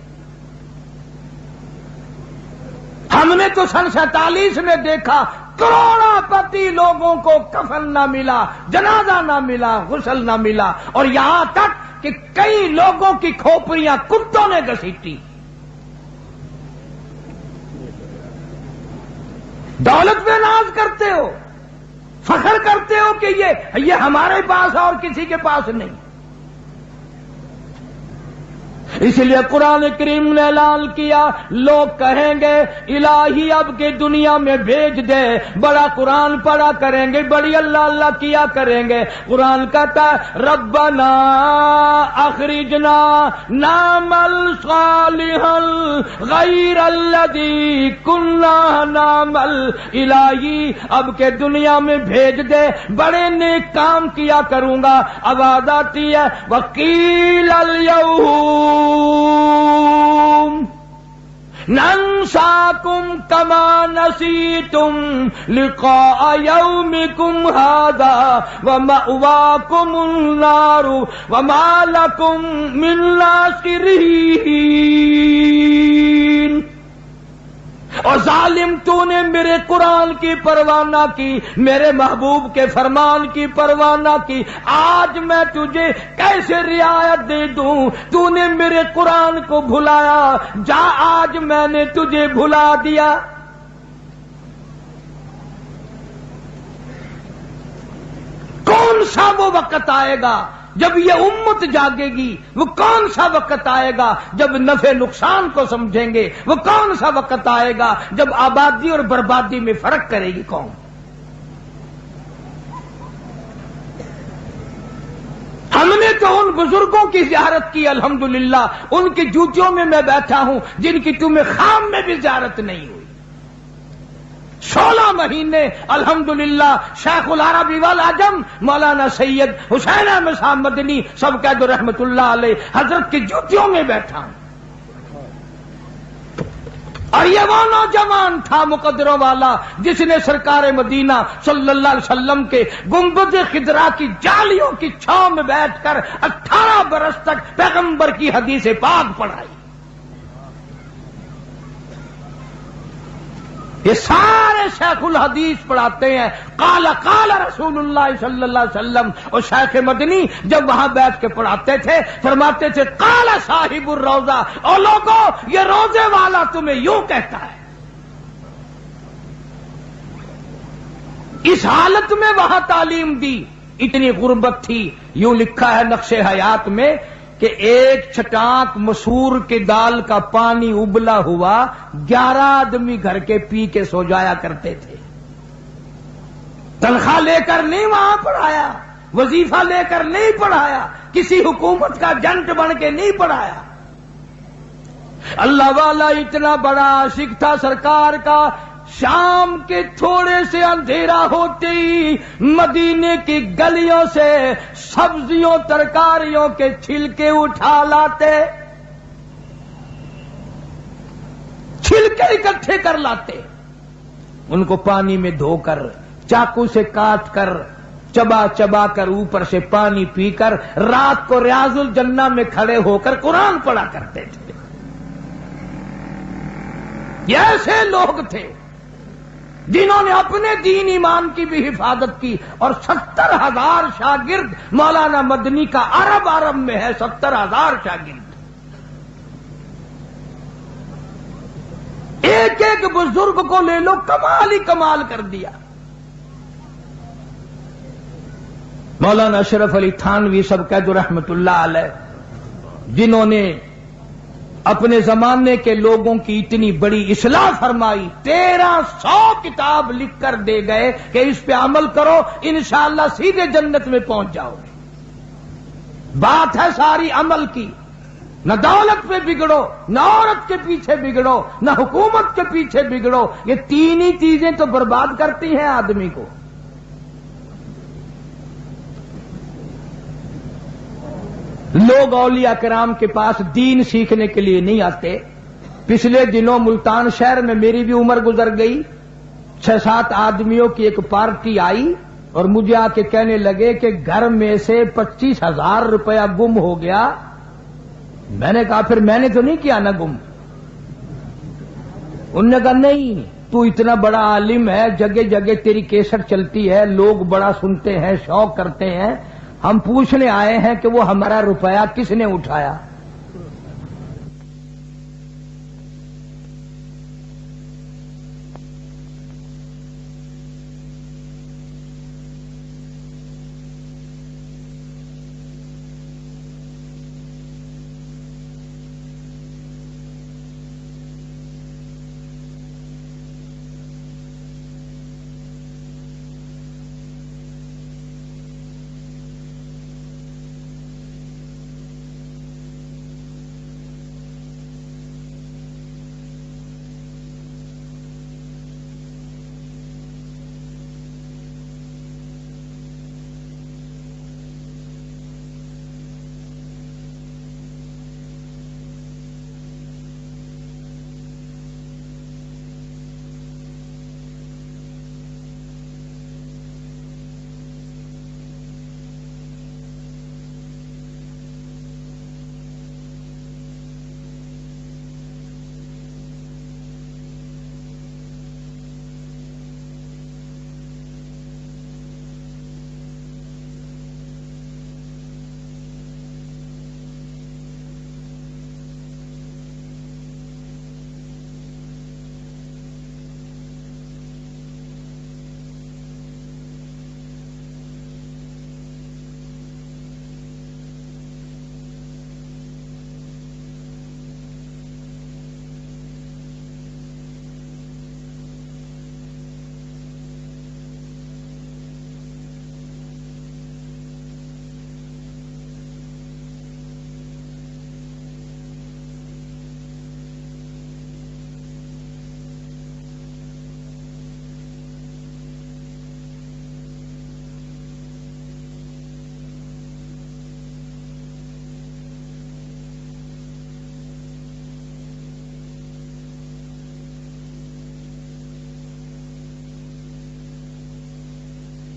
ہم نے تو سن 47 میں دیکھا کروڑوں پتی لوگوں کو کفن نہ ملا، جنازہ نہ ملا، غسل نہ ملا، اور یہاں تک کہ کئی لوگوں کی کھوپڑیاں کتوں نے گھسیٹی۔ دولت پہ ناز کرتے ہو، فخر کرتے ہو کہ یہ ہمارے پاس ہے اور کسی کے پاس نہیں۔ اس لیے قرآن کریم نے اعلان کیا، لوگ کہیں گے الہی اب کے دنیا میں بھیج دے، بڑا قرآن پڑھا کریں گے، بڑی اللہ اللہ کیا کریں گے۔ قرآن کہتا ہے ربنا اخرجنا نعمل صالحا غیر الذی کنا نعمل، الہی اب کے دنیا میں بھیج دے، بڑے نیک کام کیا کروں گا۔ آواز آتی ہے وقیل الیوم ننساکم کما نسیتم لقاء یومکم ھذا ومأواکم النار وما لکم من ناصرین۔ اور ظالم تو نے میرے قرآن کی پرواہ نہ کی، میرے محبوب کے فرمان کی پرواہ نہ کی، آج میں تجھے کیسے رعایت دے دوں؟ تو نے میرے قرآن کو بھلایا، جا آج میں نے تجھے بھلا دیا۔ کون سا وہ وقت آئے گا جب یہ امت جاگے گی؟ وہ کون سا وقت آئے گا جب نفع نقصان کو سمجھیں گے؟ وہ کون سا وقت آئے گا جب آبادی اور بربادی میں فرق کرے گی قوم؟ ہم نے تو ان بزرگوں کی زیارت کی الحمدللہ، ان کی جوتیوں میں میں بیٹھا ہوں جن کی تمہیں خام میں بھی زیارت نہیں ہوئی۔ 16 مہینے الحمدللہ شیخ العربی والعجم مولانا سید حسین احمد صاحب مدنی سب قید رحمت اللہ علیہ حضرت کی جوتیوں میں بیٹھا ہوں۔ اور یہ وہ نوجوان تھا مقدروں والا جس نے سرکار مدینہ صلی اللہ علیہ وسلم کے گنبد خضرا کی جالیوں کی چھاؤں میں بیٹھ کر 18 برس تک پیغمبر کی حدیث پاک پڑھائی۔ یہ سارے شیخ الحدیث پڑھاتے ہیں قال قال رسول اللہ صلی اللہ علیہ وسلم، اور شیخ مدنی جب وہاں بیٹھ کے پڑھاتے تھے فرماتے تھے قال صاحب الروضہ، اور لوگوں یہ روزے والا تمہیں یوں کہتا ہے۔ اس حالت میں وہاں تعلیم دی، اتنی غربت تھی۔ یوں لکھا ہے نقش حیات میں کہ ایک چھٹانک مسور کی دال کا پانی ابلا ہوا 11 آدمی گھر کے پی کے سو جایا کرتے تھے۔ تنخواہ لے کر نہیں وہاں پڑھایا، وظیفہ لے کر نہیں پڑھایا، کسی حکومت کا جنٹ بن کے نہیں پڑھایا۔ اللہ والا اتنا بڑا عاشق تھا سرکار کا، شام کے تھوڑے سے اندھیرا ہوتے ہی مدینے کی گلیوں سے سبزیوں ترکاریوں کے چھلکے اٹھا لاتے، چھلکے اکٹھے کر لاتے، ان کو پانی میں دھو کر چاقو سے کاٹ کر چبا چبا کر اوپر سے پانی پی کر رات کو ریاض الجنہ میں کھڑے ہو کر قرآن پڑھا کرتے تھے۔ یہ ایسے لوگ تھے جنہوں نے اپنے دین ایمان کی بھی حفاظت کی، اور 70,000 شاگرد مولانا مدنی کا عرب میں ہے، 70,000 شاگرد۔ ایک ایک بزرگ کو لے لو، کمال ہی کمال کر دیا۔ مولانا اشرف علی تھانوی سب قید رحمت اللہ علیہ، جنہوں نے اپنے زمانے کے لوگوں کی اتنی بڑی اصلاح فرمائی، 1300 کتاب لکھ کر دے گئے کہ اس پہ عمل کرو انشاءاللہ سیدھے جنت میں پہنچ جاؤ گے۔ بات ہے ساری عمل کی، نہ دولت پہ بگڑو، نہ عورت کے پیچھے بگڑو، نہ حکومت کے پیچھے بگڑو، یہ تین ہی چیزیں تو برباد کرتی ہیں آدمی کو۔ لوگ اولیاء کرام کے پاس دین سیکھنے کے لیے نہیں آتے۔ پچھلے دنوں ملتان شہر میں میری بھی عمر گزر گئی، 6-7 آدمیوں کی ایک پارٹی آئی اور مجھے آ کے کہنے لگے کہ گھر میں سے 25,000 روپیہ گم ہو گیا۔ میں نے کہا پھر میں نے تو نہیں کیا نا گم؟ انہوں نے کہا نہیں، تو اتنا بڑا عالم ہے، جگہ جگہ تیری کیسٹ چلتی ہے، لوگ بڑا سنتے ہیں، شوق کرتے ہیں، ہم پوچھنے آئے ہیں کہ وہ ہمارا روپیہ کس نے اٹھایا؟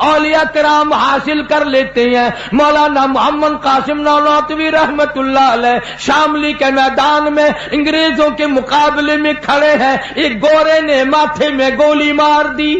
اولیاء کرام حاصل کر لیتے ہیں. مولانا محمد قاسم نانوتوی رحمت اللہ علیہ شاملی کے میدان میں انگریزوں کے مقابلے میں کھڑے ہیں. ایک گورے نے ماتھے میں گولی مار دی,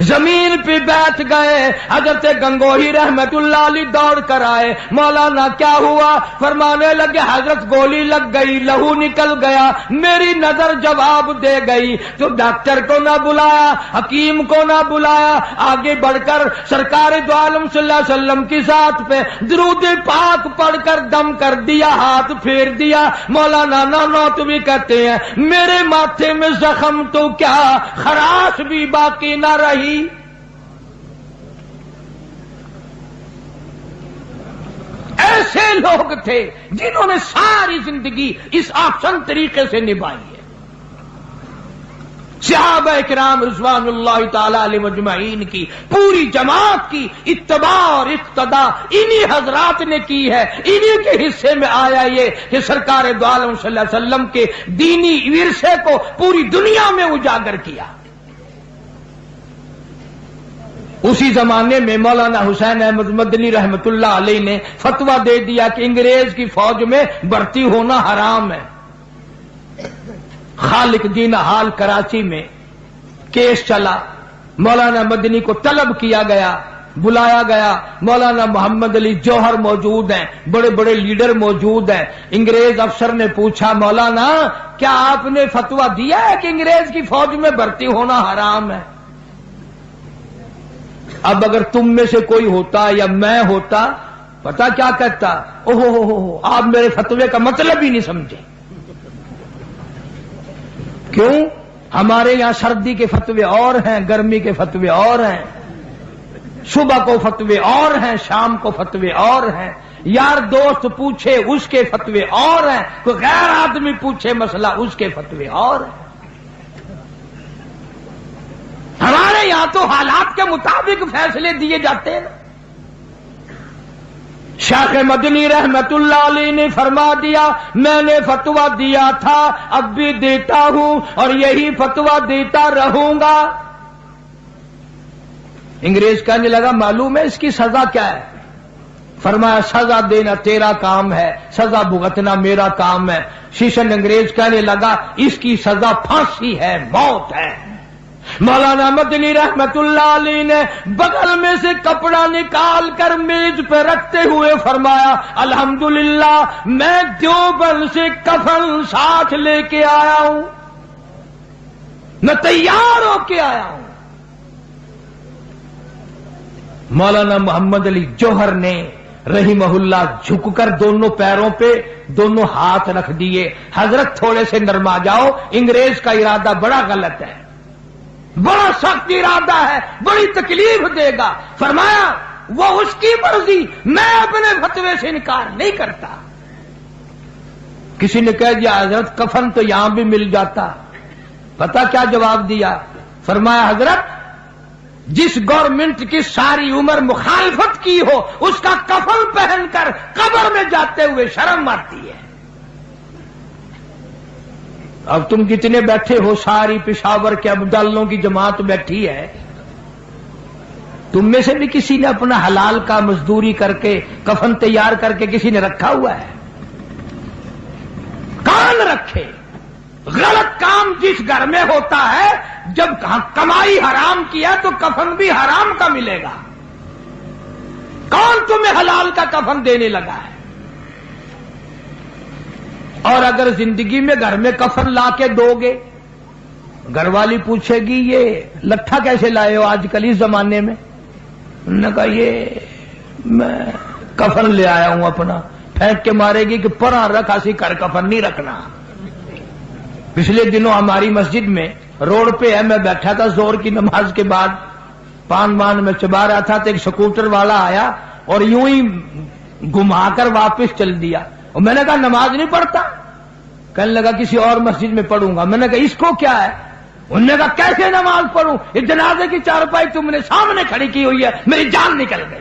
زمین پہ بیٹھ گئے. حضرت گنگوہی رحمت اللہ علیہ دوڑ کر آئے. مولانا کیا ہوا؟ فرمانے لگے حضرت گولی لگ گئی, لہو نکل گیا, میری نظر جواب دے گئی. تو ڈاکٹر کو نہ بلایا, حکیم کو نہ بلایا, آگے بڑھ کر سرکار دو عالم صلی اللہ علیہ وسلم کی ذات پہ درود پاک پڑھ کر دم کر دیا, ہاتھ پھیر دیا. مولانا نانوتوی کہتے ہیں میرے ماتھے میں زخم تو کیا خراش بھی باقی نہ رہی. ایسے لوگ تھے جنہوں نے ساری زندگی اس آسن طریقے سے نبھائی ہے. صحابہ کرام رضوان اللہ تعالی علیہ مجمعین کی پوری جماعت کی اتباع اور اقتداء انہی حضرات نے کی ہے. انہی کے حصے میں آیا یہ کہ سرکار دو عالم صلی اللہ علیہ وسلم کے دینی ورثے کو پوری دنیا میں اجاگر کیا. اسی زمانے میں مولانا حسین احمد مدنی رحمت اللہ علیہ نے فتویٰ دے دیا کہ انگریز کی فوج میں بھرتی ہونا حرام ہے. خالق دین حال کراچی میں کیس چلا, مولانا مدنی کو طلب کیا گیا, بلایا گیا. مولانا محمد علی جوہر موجود ہیں, بڑے بڑے لیڈر موجود ہیں. انگریز افسر نے پوچھا مولانا کیا آپ نے فتویٰ دیا ہے کہ انگریز کی فوج میں بھرتی ہونا حرام ہے؟ اب اگر تم میں سے کوئی ہوتا یا میں ہوتا پتا کیا کہتا, اوہ آپ میرے فتوے کا مطلب ہی نہیں سمجھے. کیوں؟ ہمارے یہاں سردی کے فتوے اور ہیں, گرمی کے فتوے اور ہیں, صبح کو فتوے اور ہیں, شام کو فتوے اور ہیں. یار دوست پوچھے اس کے فتوے اور ہیں, کوئی غیر آدمی پوچھے مسئلہ اس کے فتوے اور ہیں. ہمارے یہاں تو حالات کے مطابق فیصلے دیے جاتے ہیں. شیخ مدنی رحمت اللہ علیہ نے فرما دیا میں نے فتویٰ دیا تھا, اب بھی دیتا ہوں اور یہی فتویٰ دیتا رہوں گا. انگریز کہنے لگا معلوم ہے اس کی سزا کیا ہے؟ فرمایا سزا دینا تیرا کام ہے, سزا بھگتنا میرا کام ہے. شیشن انگریز کہنے لگا اس کی سزا پھانسی ہے, موت ہے. مولانا مدنی رحمت اللہ علیہ نے بغل میں سے کپڑا نکال کر میز پہ رکھتے ہوئے فرمایا الحمدللہ میں دیوبند سے کفن ساتھ لے کے آیا ہوں, میں تیار ہو کے آیا ہوں. مولانا محمد علی جوہر نے رحمہ اللہ جھک کر دونوں پیروں پہ دونوں ہاتھ رکھ دیے. حضرت تھوڑے سے نرما جاؤ, انگریز کا ارادہ بڑا غلط ہے, بڑا سخت ارادہ ہے, بڑی تکلیف دے گا. فرمایا وہ اس کی مرضی, میں اپنے فتوے سے انکار نہیں کرتا. کسی نے کہہ دیا حضرت کفن تو یہاں بھی مل جاتا. پتا کیا جواب دیا؟ فرمایا حضرت جس گورنمنٹ کی ساری عمر مخالفت کی ہو اس کا کفن پہن کر قبر میں جاتے ہوئے شرم آتی ہے. اب تم کتنے بیٹھے ہو, ساری پشاور کے ابدالوں کی جماعت بیٹھی ہے, تم میں سے بھی کسی نے اپنا حلال کا مزدوری کر کے کفن تیار کر کے کسی نے رکھا ہوا ہے؟ کان رکھے. غلط کام جس گھر میں ہوتا ہے جب کمائی حرام کیا تو کفن بھی حرام کا ملے گا. کون تمہیں حلال کا کفن دینے لگا ہے؟ اور اگر زندگی میں گھر میں کفن لا کے دو گے, گھر والی پوچھے گی یہ لٹھا کیسے لائے ہو آج کل اس زمانے میں؟ انہوں نے کہا یہ میں کفن لے آیا ہوں اپنا. پھینک کے مارے گی کہ پرا رکھا سی کر کفن نہیں رکھنا. پچھلے دنوں ہماری مسجد میں روڈ پہ ہے, میں بیٹھا تھا زور کی نماز کے بعد, پان وان میں چبا رہا تھا تو ایک سکوٹر والا آیا اور یوں ہی گھما کر واپس چل دیا. اور میں نے کہا نماز نہیں پڑھتا؟ کہنے لگا کسی اور مسجد میں پڑھوں گا. میں نے کہا اس کو کیا ہے؟ انہوں نے کہا کیسے نماز پڑھوں, یہ جنازے کی چارپائی تم نے سامنے کھڑی کی ہوئی ہے, میری جان نکل گئی.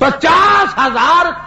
50,000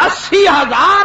80,000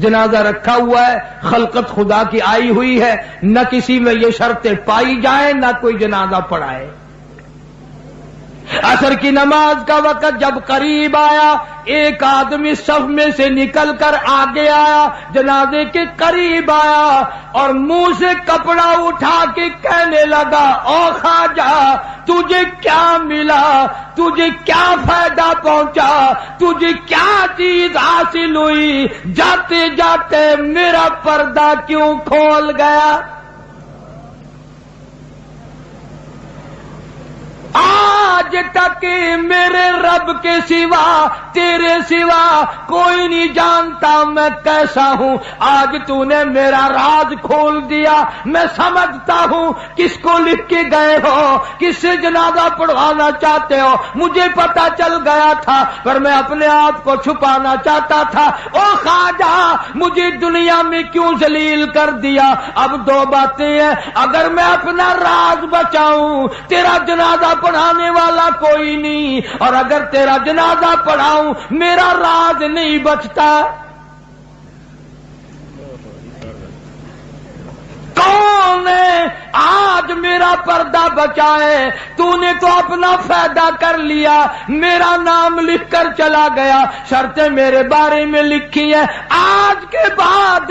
جنازہ رکھا ہوا ہے، خلقت خدا کی آئی ہوئی ہے، نہ کسی میں یہ شرطیں پائی جائیں، نہ کوئی جنازہ پڑھائے۔ عصر کی نماز کا وقت جب قریب آیا، ایک آدمی صف میں سے نکل کر آگے آیا، جنازے کے قریب آیا اور منہ سے کپڑا اٹھا کے کہنے لگا، او خواجہ تجھے کیا ملا، تجھے کیا فائدہ پہنچا، تجھے کیا چیز حاصل ہوئی، جاتے جاتے میرا پردہ کیوں کھول گیا؟ آج تک میرے رب کے سوا، تیرے سوا کوئی نہیں جانتا میں کیسا ہوں، آج تو نے میرا راز کھول دیا، میں سمجھتا ہوں کس کو لکھ کے گئے ہو، کس سے جنازہ پڑھوانا چاہتے ہو، مجھے پتا چل گیا تھا پر میں اپنے آپ کو چھپانا چاہتا تھا۔ او خواجہ مجھے دنیا میں کیوں ذلیل کر دیا؟ اب دو باتیں ہیں، اگر میں اپنا راز بچاؤں تیرا جنازہ پڑھانے والا کوئی نہیں، اور اگر تیرا جنازہ پڑھاؤں میرا راز نہیں بچتا۔ کون ہے آج میرا پردہ بچائے؟ تو نے تو اپنا فائدہ کر لیا، میرا نام لکھ کر چلا گیا، شرطیں میرے بارے میں لکھی ہیں، آج کے بعد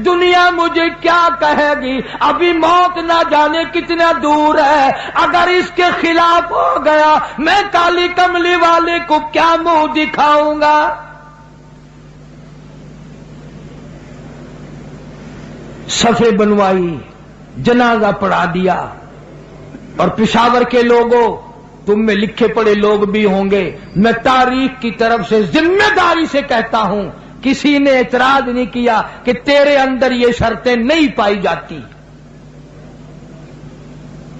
دنیا مجھے کیا کہے گی؟ ابھی موت نہ جانے کتنا دور ہے، اگر اس کے خلاف ہو گیا میں کالی کملی والے کو کیا منہ دکھاؤں گا؟ صفے بنوائی، جنازہ پڑھا دیا، اور پشاور کے لوگوں تم میں لکھے پڑے لوگ بھی ہوں گے، میں تاریخ کی طرف سے ذمہ داری سے کہتا ہوں کسی نے اعتراض نہیں کیا کہ تیرے اندر یہ شرطیں نہیں پائی جاتی۔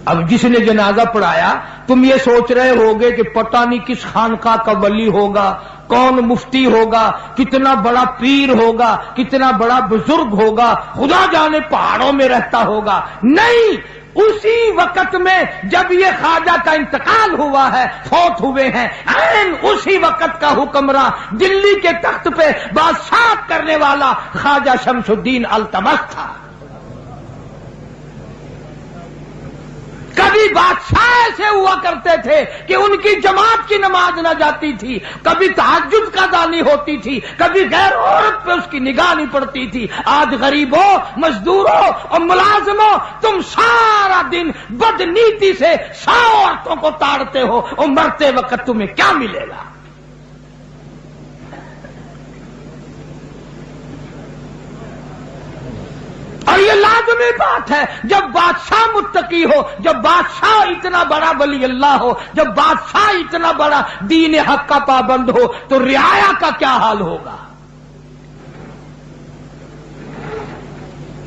اب جس نے جنازہ پڑھایا تم یہ سوچ رہے ہوگے کہ پتہ نہیں کس خانقاہ کا ولی ہوگا، کون مفتی ہوگا، کتنا بڑا پیر ہوگا، کتنا بڑا بزرگ ہوگا، خدا جانے پہاڑوں میں رہتا ہوگا۔ نہیں، اسی وقت میں جب یہ خواجہ کا انتقال ہوا ہے، فوت ہوئے ہیں، عین اسی وقت کا حکمراں دلی کے تخت پہ بادشاہ کرنے والا خواجہ شمس الدین التمش تھا۔ کبھی بادشاہ ایسے ہوا کرتے تھے کہ ان کی جماعت کی نماز نہ جاتی تھی، کبھی تہجد قضا نہیں ہوتی تھی، کبھی غیر عورت پہ اس کی نگاہ نہیں پڑتی تھی۔ آج غریبوں، مزدوروں اور ملازموں تم سارا دن بدنیتی سے 100 عورتوں کو تاڑتے ہو، اور مرتے وقت تمہیں کیا ملے گا؟ اور یہ لازمی بات ہے، جب بادشاہ متقی ہو، جب بادشاہ اتنا بڑا ولی اللہ ہو، جب بادشاہ اتنا بڑا دین حق کا پابند ہو، تو رعایا کا کیا حال ہوگا؟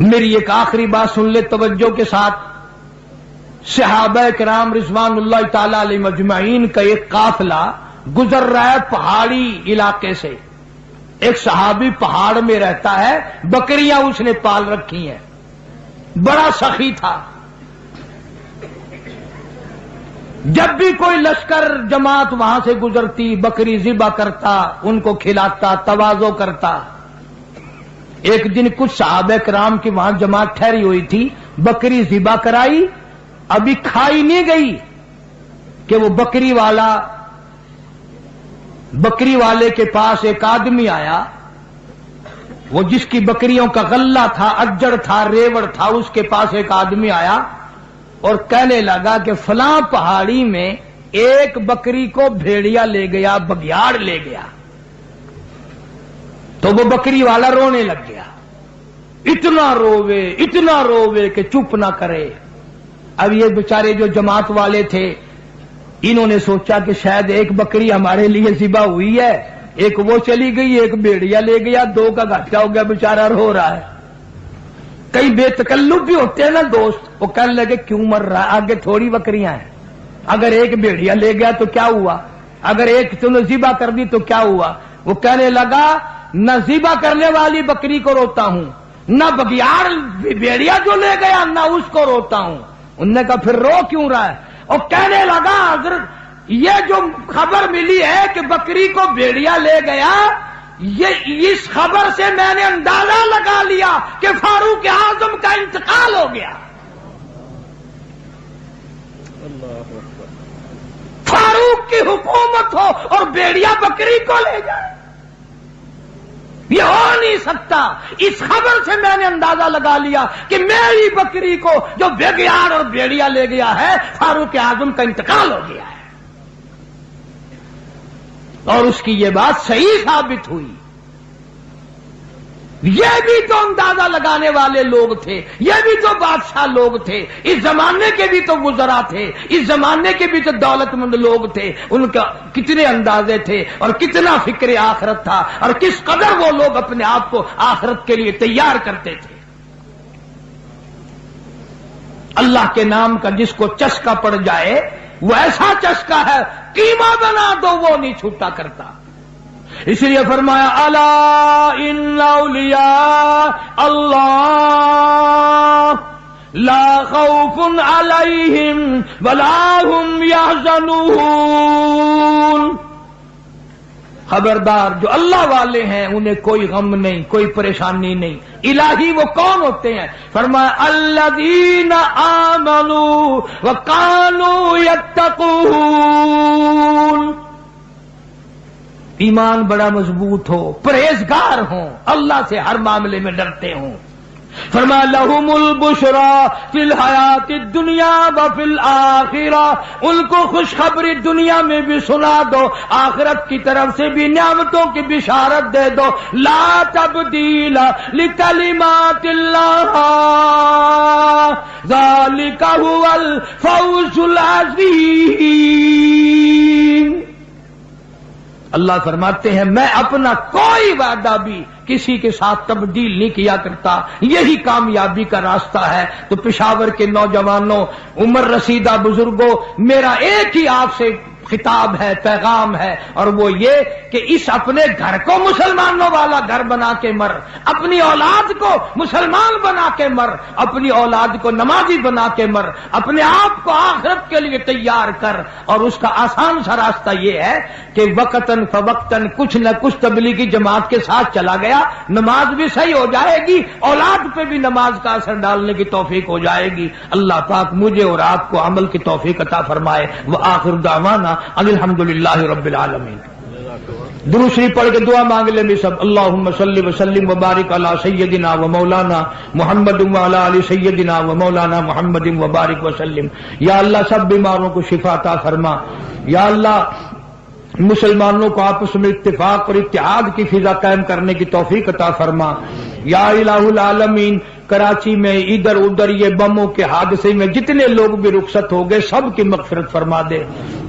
میری ایک آخری بات سن لے توجہ کے ساتھ۔ صحابہ کرام رضوان اللہ تعالی علیہ مجمعین کا ایک قافلہ گزر رہا ہے پہاڑی علاقے سے۔ ایک صحابی پہاڑ میں رہتا ہے، بکریاں اس نے پال رکھی ہیں، بڑا سخی تھا۔ جب بھی کوئی لشکر جماعت وہاں سے گزرتی بکری ذبح کرتا، ان کو کھلاتا، تواضع کرتا۔ ایک دن کچھ صحابہ کرام کی وہاں جماعت ٹھہری ہوئی تھی، بکری ذبح کرائی، ابھی کھائی نہیں گئی کہ وہ بکری والے کے پاس ایک آدمی آیا، وہ جس کی بکریوں کا غلہ تھا، اجڑ تھا، ریوڑ تھا، اس کے پاس ایک آدمی آیا اور کہنے لگا کہ فلاں پہاڑی میں ایک بکری کو بھیڑیا لے گیا، بگیاڑ لے گیا۔ تو وہ بکری والا رونے لگ گیا، اتنا روے کہ چپ نہ کرے۔ اب یہ بیچارے جو جماعت والے تھے انہوں نے سوچا کہ شاید ایک بکری ہمارے لیے ذبح ہوئی ہے، ایک وہ چلی گئی، ایک بھیڑیا لے گیا، 2 کا گھاٹا ہو گیا، بیچارہ رو رہا ہے۔ کئی بے تکلف بھی ہوتے ہیں نا دوست، وہ کہنے لگے کیوں مر رہا ہے، آگے تھوڑی بکریاں ہیں، اگر ایک بھیڑیا لے گیا تو کیا ہوا، اگر ایک تم نے ذبح کر دی تو کیا ہوا؟ وہ کہنے لگا نہ ذبح کرنے والی بکری کو روتا ہوں، نہ بگیاڑ بھیڑیا جو لے گیا نہ اس کو روتا ہوں۔ انہوں نے کہا پھر رو کیوں رہا ہے؟ اور کہنے لگا حضرت یہ جو خبر ملی ہے کہ بکری کو بھیڑیا لے گیا، یہ اس خبر سے میں نے اندازہ لگا لیا کہ فاروق اعظم کا انتقال ہو گیا. فاروق کی حکومت ہو اور بھیڑیا بکری کو لے جائے، یہ ہو نہیں سکتا. اس خبر سے میں نے اندازہ لگا لیا کہ میری بکری کو جو بگیار اور بھیڑیا لے گیا ہے، فاروق اعظم کا انتقال ہو گیا ہے. اور اس کی یہ بات صحیح ثابت ہوئی. یہ بھی تو اندازہ لگانے والے لوگ تھے، یہ بھی تو بادشاہ لوگ تھے، اس زمانے کے بھی تو وزراء تھے، اس زمانے کے بھی تو دولت مند لوگ تھے. ان کا کتنے اندازے تھے اور کتنا فکر آخرت تھا، اور کس قدر وہ لوگ اپنے آپ کو آخرت کے لیے تیار کرتے تھے. اللہ کے نام کا جس کو چسکا پڑ جائے وہ ایسا چسکا ہے، قیمہ بنا دو وہ نہیں چھوٹا کرتا. اس لیے فرمایا الا ان اولیاء اللہ لا خوف علیہم ولا هم یحزنون. خبردار، جو اللہ والے ہیں انہیں کوئی غم نہیں، کوئی پریشانی نہیں. الہی وہ کون ہوتے ہیں؟ فرمایا الذین آمنوا وکانوا یتقون. ایمان بڑا مضبوط ہو، پرہیزگار ہوں، اللہ سے ہر معاملے میں ڈرتے ہوں. فرمایا لہم البشرا فی الحیات الدنیا وفی الآخرہ. ان کو خوشخبری دنیا میں بھی سنا دو، آخرت کی طرف سے بھی نعمتوں کی بشارت دے دو. لا تبدیل لکلمات اللہ ذالک هو الفوز العظیم. اللہ فرماتے ہیں میں اپنا کوئی وعدہ بھی کسی کے ساتھ تبدیل نہیں کیا کرتا، یہی کامیابی کا راستہ ہے. تو پشاور کے نوجوانوں، عمر رسیدہ بزرگوں، میرا ایک ہی آپ سے خطاب ہے، پیغام ہے، اور وہ یہ کہ اس اپنے گھر کو مسلمانوں والا گھر بنا کے مر، اپنی اولاد کو مسلمان بنا کے مر، اپنی اولاد کو نمازی بنا کے مر، اپنے آپ کو آخرت کے لیے تیار کر. اور اس کا آسان سا راستہ یہ ہے کہ وقتاً فوقتاً کچھ نہ کچھ تبلیغی جماعت کے ساتھ چلا گیا، نماز بھی صحیح ہو جائے گی، اولاد پہ بھی نماز کا اثر ڈالنے کی توفیق ہو جائے گی. اللہ پاک مجھے اور آپ کو عمل کی توفیق عطا فرمائے. وآخر دعوانا الحمدللہ رب العالمین. درود شریف پڑھ کے دعا مانگ لیں بھی سب. اللہم صلی وسلم وبارک علی سیدنا و مولانا محمد وعلی آل سیدنا و مولانا محمد وبارک وسلم. یا اللہ سب بیماروں کو شفا عطا فرما. یا اللہ مسلمانوں کو آپس میں اتفاق اور اتحاد کی فضا قائم کرنے کی توفیق عطا فرما. یا الہ العالمین کراچی میں ادھر ادھر یہ بموں کے حادثے میں جتنے لوگ بھی رخصت ہو گئے سب کی مغفرت فرما دے،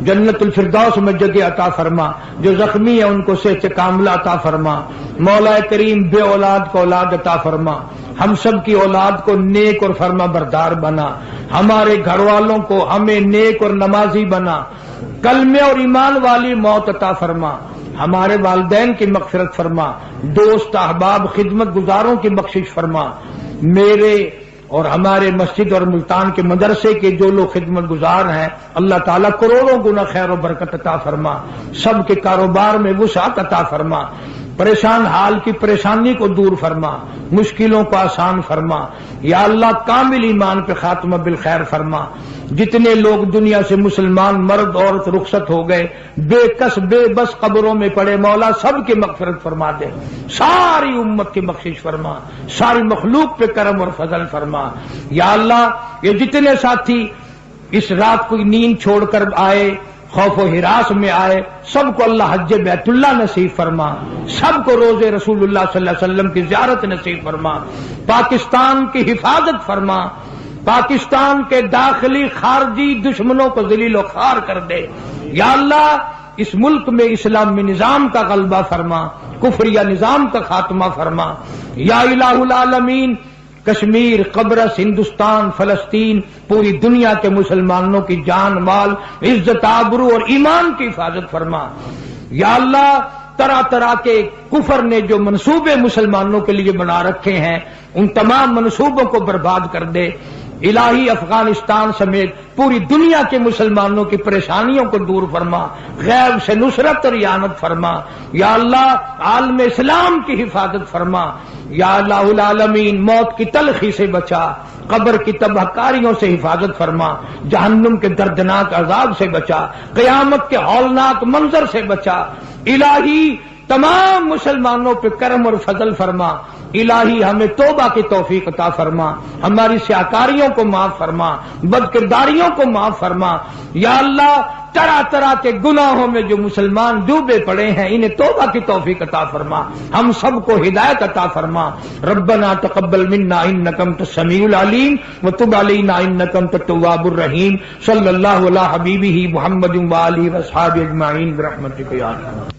جنت الفردوس میں جگہ عطا فرما. جو زخمی ہیں ان کو صحت کاملہ عطا فرما. مولا کریم بے اولاد کو اولاد عطا فرما. ہم سب کی اولاد کو نیک اور فرما بردار بنا. ہمارے گھر والوں کو ہمیں نیک اور نمازی بنا. کلمے اور ایمان والی موت عطا فرما. ہمارے والدین کی مغفرت فرما. دوست احباب خدمت گزاروں کی بخشش فرما. میرے اور ہمارے مسجد اور ملتان کے مدرسے کے جو لوگ خدمت گزار ہیں اللہ تعالیٰ کروڑوں گنا خیر و برکت عطا فرما. سب کے کاروبار میں وسعت عطا فرما. پریشان حال کی پریشانی کو دور فرما، مشکلوں کو آسان فرما. یا اللہ کامل ایمان پہ خاتمہ بالخیر فرما. جتنے لوگ دنیا سے مسلمان مرد عورت رخصت ہو گئے، بے کس بے بس قبروں میں پڑے، مولا سب کی مغفرت فرما دے. ساری امت کی بخشش فرما. ساری مخلوق پہ کرم اور فضل فرما. یا اللہ یہ جتنے ساتھی اس رات کو نیند چھوڑ کر آئے، خوف و ہراس میں آئے، سب کو اللہ حج بیت اللہ نصیب فرما. سب کو روز رسول اللہ صلی اللہ علیہ وسلم کی زیارت نصیب فرما. پاکستان کی حفاظت فرما. پاکستان کے داخلی خارجی دشمنوں کو ذلیل و خوار کر دے. یا اللہ اس ملک میں اسلامی نظام کا غلبہ فرما، کفریہ نظام کا خاتمہ فرما. یا الہ العالمین کشمیر، قبرص، ہندوستان، فلسطین، پوری دنیا کے مسلمانوں کی جان مال، عزت آبرو اور ایمان کی حفاظت فرما. یا اللہ طرح طرح کے کفر نے جو منصوبے مسلمانوں کے لیے بنا رکھے ہیں ان تمام منصوبوں کو برباد کر دے. الہی افغانستان سمیت پوری دنیا کے مسلمانوں کی پریشانیوں کو دور فرما، غیب سے نصرت اور اعانت فرما، یا اللہ عالم اسلام کی حفاظت فرما، یا اللہ العالمین موت کی تلخی سے بچا، قبر کی تباہ کاریوں سے حفاظت فرما، جہنم کے دردناک عذاب سے بچا، قیامت کے ہولناک منظر سے بچا، الہی تمام مسلمانوں پہ کرم اور فضل فرما، الہی ہمیں توبہ کی توفیق عطا فرما، ہماری سیاکاریوں کو معاف فرما، بدکرداریوں کو معاف فرما، یا اللہ طرح طرح کے گناہوں میں جو مسلمان ڈوبے پڑے ہیں انہیں توبہ کی توفیق عطا فرما، ہم سب کو ہدایت عطا فرما۔ ربنا تقبل منا انک انت السمیع العلیم وتب علینا انک انت التواب الرحیم، صلی اللہ علی حبیبہ محمد وآلہ وصحبہ اجمعین برحمتک یا ارحم۔